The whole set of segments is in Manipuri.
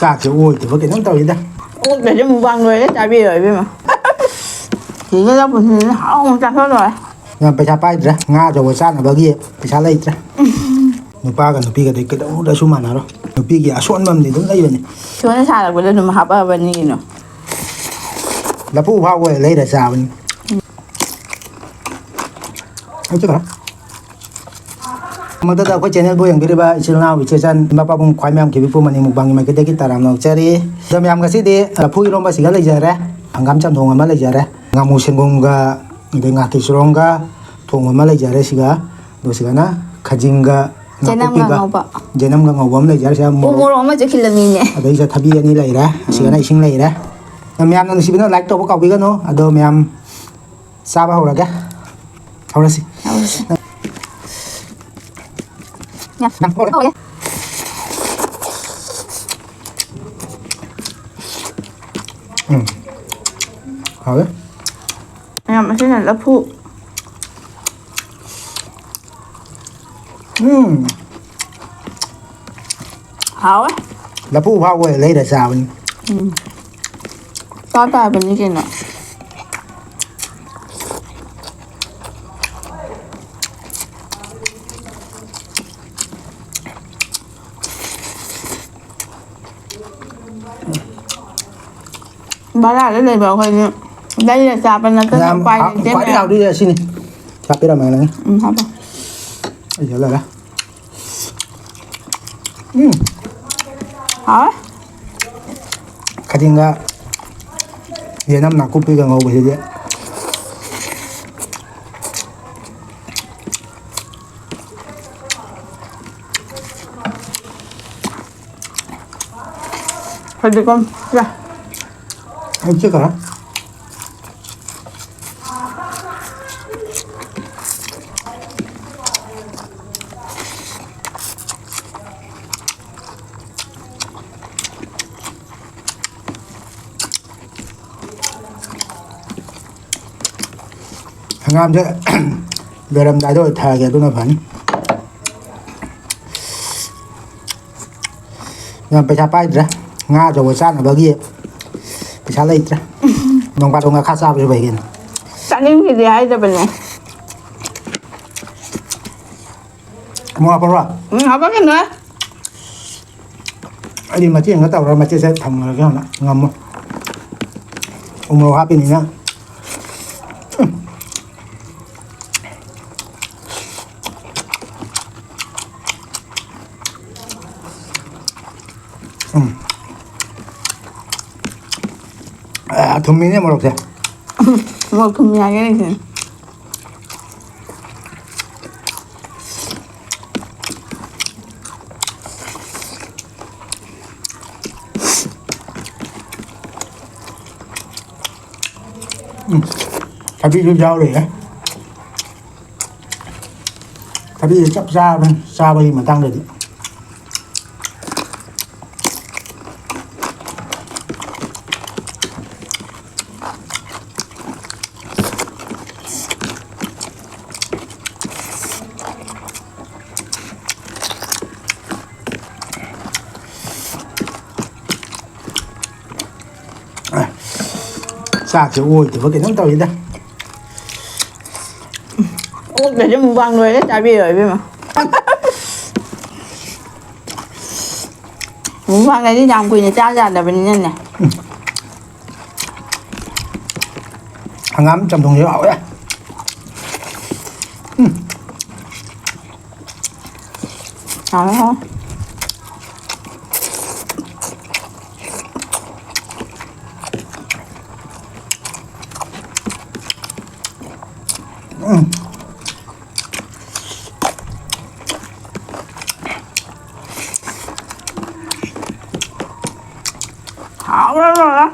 Sạc thì ôi, thì có cái nóng tàu gì đó. Ủa, để cho một vài người đấy tại vì rồi biết mà. Chỉ cái đó mình không chắc hết rồi. Yang pecapai dra, nga jawa sana bagi pecalai dra. Nupa kan nupi ka de udah cuma naro. Nupi ki asuan mam ni dum lai bani. Cuma saya lah boleh cuma apa bani no. Lapu pa we lai da sa bani. Itu kan. Magda da ko channel bo yang biri ba isil na wi chesan ma pa bung khwai myam ki bi pu mani mukbang ma ke de ki taram no chari. Dam yam ga si de lapu i romba sigal lai jare. Angam cham thong ma lai jare. Ngamu sengong ga de ngati suronga thong ma lai jare siga. Do siga na khajinga Jenam nggak ngopo. Jenam nggak ngopo lai jare sa mo. Umur oma je kilaminya. Ada isa thabi ani lai ra. Siga na ising lai ra. Myam nang sibino like to ko ka bi ga no. Ado myam sa ba ho ra ga. Ho ra si. Nha. Oh ya. Hảo đấy. Mà cái này là phụ. Hảo ấy. Là phụ hoa quay lấy để xào đi. To tài bên như nào. Bà là cái này bảo hình đây là sạp là cái nào quay trên này. Nào đi xin đi. Sạp cái nào mà này. Hả bà. Giờ là đó. Hả? Cái gì nga. Giờ năm nào cũng bị ngầu bởi vậy. Thôi đi con. Ra. Anh chưa cả. Ngam chứ. Về làm đại thôi thà kìa tôi là phản. Ngam phải chapa ra. Nga jawa sana bagi pecalai ra. Nong pa nga khasa ba bagin. Saking gì ai ra bên này. Mo apa ra? Hả bác cái nữa. Ai đi mà chiên cái tàu ra mà chiên sẽ thầm cái nào ngầm không? Ông lo happy này nhá. Thùng mì này mà đọc gì? Một thùng nhà cái này gì? Tapi chú rau rồi á. Tapi chắp ra bây mà tăng được. Sạc thì ôi, thì có cái nóng tàu gì đó. Ủa, để cho một vài người đấy tại vì rồi biết mà. Một vài ngày đi làm quỳ này trao ra là bên nhân này. Hàng ngắm trong thùng nhớ ảo đấy. Hả không? Hảo lắm rồi đó.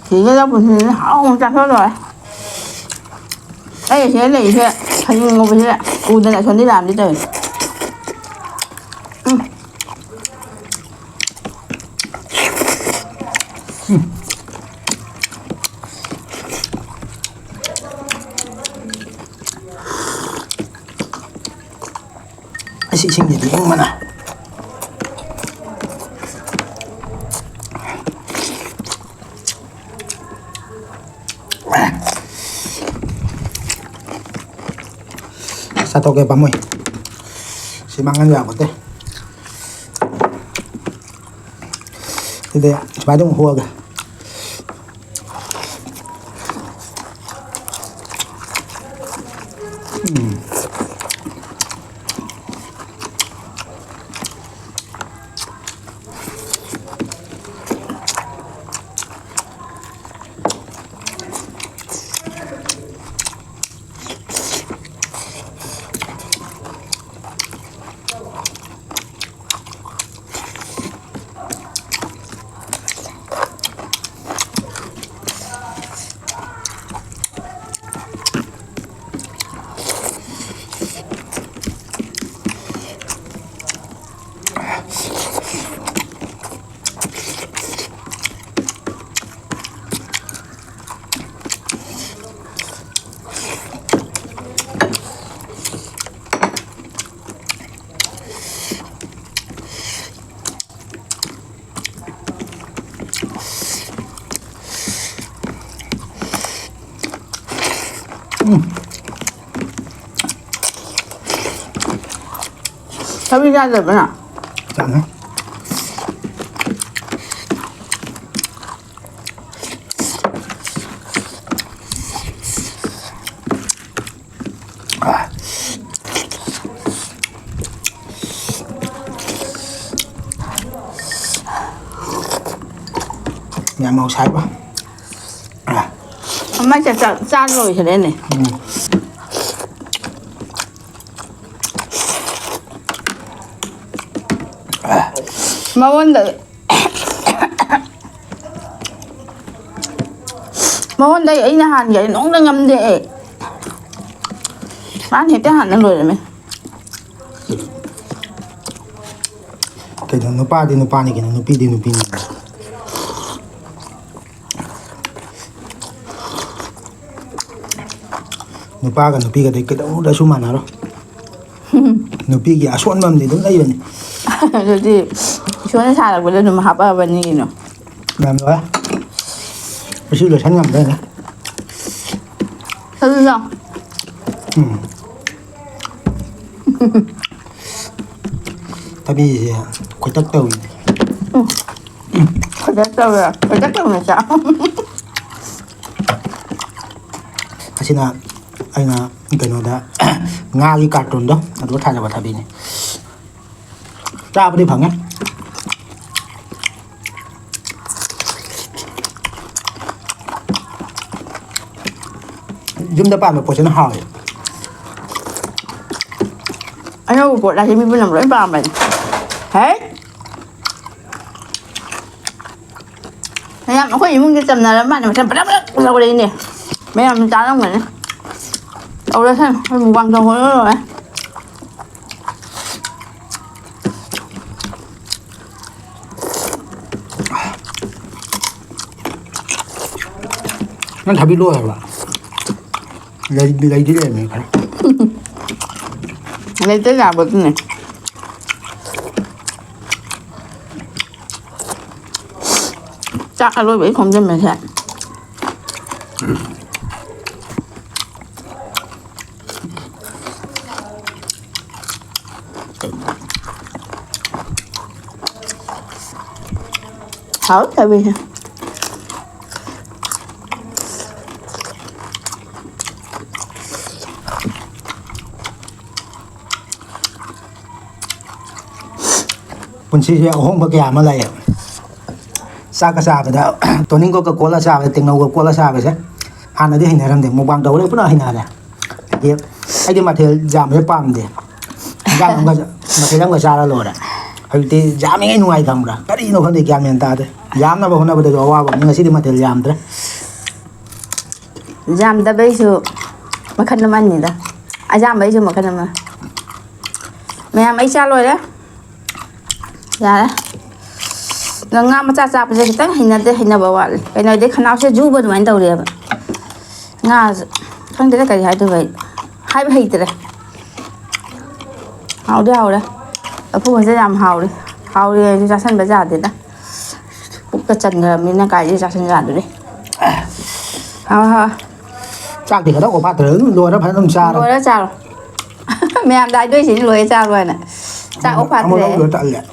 Chỉ cái đó mình không chắc hết rồi. Đây là thế này thấy ngồi thế ạ. Ui đây là Xuân đi làm đi trời. 이싱이지 잉마나 사토게 바모이 시망한 줄 알거든 근데 마동 호하게 Tapi ra được nữa. Chẳng á nhà màu sạch quá Mai chặt ra rồi thì đây này. Mà vấn đề mà vấn đề ấy là hàn vậy nó cũng đang ngâm thế. Bán thì cái hàn đang rồi mày. cái đó nó pa đi cái nó pi đi nó pa cái đấy cái đó đã số mà nào đó nó pi cái asuan mầm thì đúng đấy vậy Rồi thì xuống xa là bây giờ mà học ở bên này nữa. làm rồi á cái sự là sáng ngầm đây nè Thật sự không? tapi có tất tàu Có chắc đâu rồi, có chắc đâu là sao? 하시나 아이나 그노다 nga기 cartoon đó nó thay vào thay này ra đi phẳng nhé chúng ta bàn một cuộc chiến hỏi Anh đâu bộ là thì mình làm lỗi bà mình. Hết. Anh nó có gì muốn cái tầm này là bạn mà xem bắt đâu đây nè. Mấy em chán lắm rồi. Đâu đây xem, mình quăng trong hố rồi. nó thà biết luôn rồi lấy đi để mình cái Lấy tới gà bột này. Chắc là đôi bể không cho mình xem. Thở tại vìคนชี้เอาห้องพักยามาอะไรอ่ะซากซาไปแล้วตัวนี้ก็กลัวละซาไปติงเราก็กลัวละซาไปใช่หานาที่เห็นอะไรเด็กมองบางตัวเลยพวกเราเห็นอะไรเดี๋ยวไอ้ที่มาเทจามไม่ปั๊มเดี๋ยวจามก็มาเทจามก็ซาละโหลดอ่ะไอ้ที่จามยังไงหน่วยทำละก็ดีโน่คนเดียวแกมีอันตาเด้จามนะบอกคนนั้นบอกเดี๋ยวว่าบอกยังไงสิที่มาเทจามเด้ jam da bai su makan naman ni da. A jam bai su makan naman. Mẹ mấy cha rồi đấy. Dạ đấy. Nó ngam mà cha cha bây giờ cái hình là bảo cái này đấy khả năng sẽ giúp bên mình đâu đấy. Nga không đấy là cái hai từ vậy. Hai cái từ đấy. Hào đấy. Phu sẽ làm hào đi ra sân bây giờ thì đó bụng cái chân rồi mình đang cài đi ra sân gạt rồi đi hào จากที่เขาต้องออกมาถึงรวยแล้วพันต้องชา rồi đó chào rồi mẹ em đại đuôi chỉ lùi chào rồi nè chào ốc phạt เอามาต้อง thế รวยจัดเลย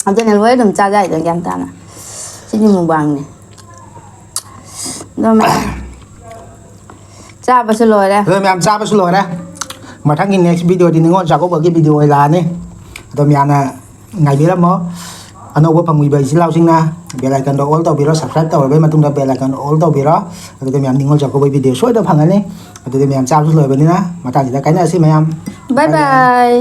ở trên này lùi đừng chào dậy được em ta nè chứ như một bằng này rồi mẹ chào bà xin lùi đây เริ่มยามทราบไปสุดเลยนะมาทั้งกิน next video ที่นึงว่าจากก็บอกกินวิดีโอเวลานี่ตัวมีอันน่ะไงดีแล้วมั้งอันนั้นว่าพังมีใบสิเล่าสิ่งนะเบลไลกันดอ all ตัวบีรอ subscribe ตัวไปมาตุ้งดับเบลไลกัน all ตัวบีรอตัวมีอันนึงว่าจากก็บอกวิดีโอช่วยตัวพังอันนี้ตัวมีอันทราบสุดเลยแบบนี้นะมาตั้งใจกันได้สิแม่ยาม bye bye